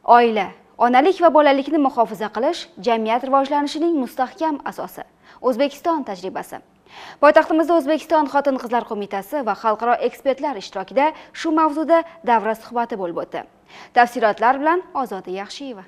Oila, onalik va bolalikni muhofaza qilish jamiyat rivojlanishining mustahkam asosi. O'zbekiston tajribasi. Poytaxtimizda O'zbekiston Xotin-qizlar qo'mitasi va xalqaro ekspertlar ishtirokida shu mavzuda davra suhbati bo'lib o'tdi. Tafsilotlar bilan Ozoda Yaxshiyeva.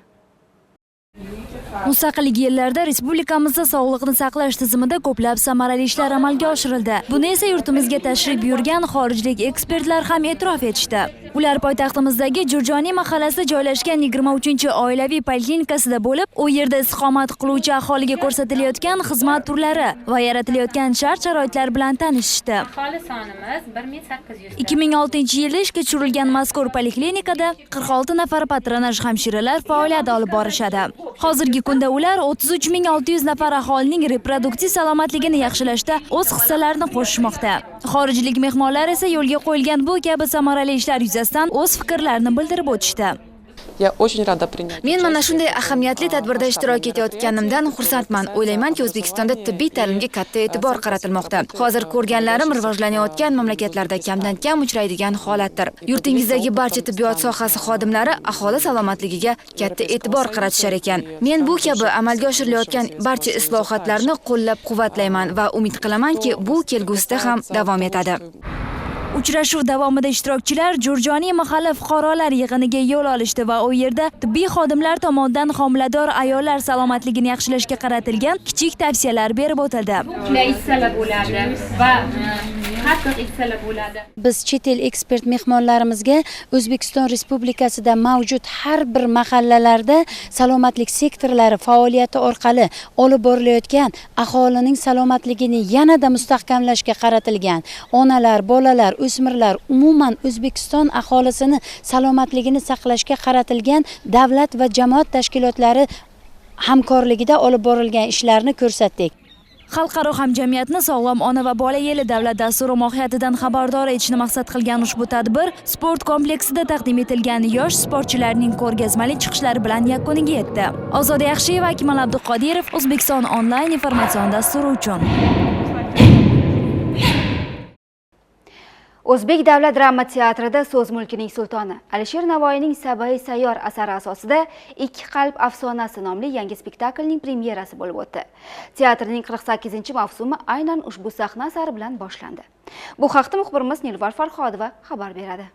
Mustaqillik yillarida respublikamizda sog'liqni saqlash tizimida ko'plab samarali ishlar amalga oshirildi. Buni esa yurtimizga tashrif buyurgan xorijlik ekspertlar ham e'tirof etishdi. Ular poytaxtimizdagi Jurjoniy mahallasida joylashgan 23-oilaviy poliklinikasida bo'lib, u yerda istiqomat qiluvchi aholiga ko'rsatilayotgan xizmat turlari va yaratilayotgan shart-sharoitlar bilan tanishishdi. Aholi sonimiz 1800 ta. 2006-yilda ishga tushirilgan mazkur poliklinikada 46 nafar patronaj hamshiralar faoliyat olib borishadi. Hozirgi kunda ular 33600 nafar aholining reproduktiv salomatligini yaxshilashda o'z hissalarini qo'shmoqda. Xorijlik mehmonlar esa yo'lga qo'yilgan bu kabi samarali ishlar yuzasidan o'z fikrlarini bildirib o'tishdi. Men mana shunday ahamiyatli tadbirda ishtirok etayotganimdan xursandman. O'ylaymanki, O'zbekistonda tibbiy ta'limga katta e'tibor qaratilmoqda. Hozir ko'rganlarim rivojlanayotgan mamlakatlarda kamdan-kam uchraydigan holatdir. Yurtingizdagi barcha tibbiyot sohasi xodimlari aholi salomatligiga katta e'tibor qaratishar ekan. Men bu kabi amalga oshirilayotgan barcha islohotlarni qo'llab-quvvatlayman va umid qilamanki, bu kelgusida ham davom etadi. Uchrashuv davomida ishtirokchilar Jurjoniy mahalla fuqarolar yig'iniga yo'l olishdi va u yerda tibbiy xodimlar tomonidan homilador ayollar salomatligini yaxshilashga qaratilgan kichik tavsiyalar berib o'tildi. Issalar bo'ladi va qattiq issalar bo'ladi. Biz chet el ekspert mehmonlarimizga O'zbekiston Respublikasida mavjud har bir mahallalarda salomatlik sektorlari faoliyati orqali olib borilayotgan aholining salomatligini yanada mustahkamlashga qaratilgan onalar, bolalar, o'smirlar, umuman O'zbekiston aholisini salomatligini saqlashga qaratilgan davlat va jamoat tashkilotlari hamkorligida olib borilgan ishlarni ko'rsatdik. Xalqaro hamjamiyatni sog'lom ona va bola yili davlat dasturi mohiyatidan xabardor etishni maqsad qilgan ushbu tadbir sport kompleksida taqdim etilgan yosh sportchilarning ko'rgazmali chiqishlari bilan yakuniga yetdi. Ozoda Yaxshiyeva, Akmal Abduqodirov, O'zbekiston onlayn informatsion dasturi uchun. O'zbek davlat drama teatrida so'z mulkining sultoni Alisher Navoiyning Sabai sayyor asari asosida Ikki qalb afsonasi nomli yangi spektaklning premyerasi bo'lib o'tdi. Teatrning 48-mavsumi aynan ushbu sahna asari bilan boshlandi. Bu haqda muxbirimiz Nilufar Farhodova xabar beradi.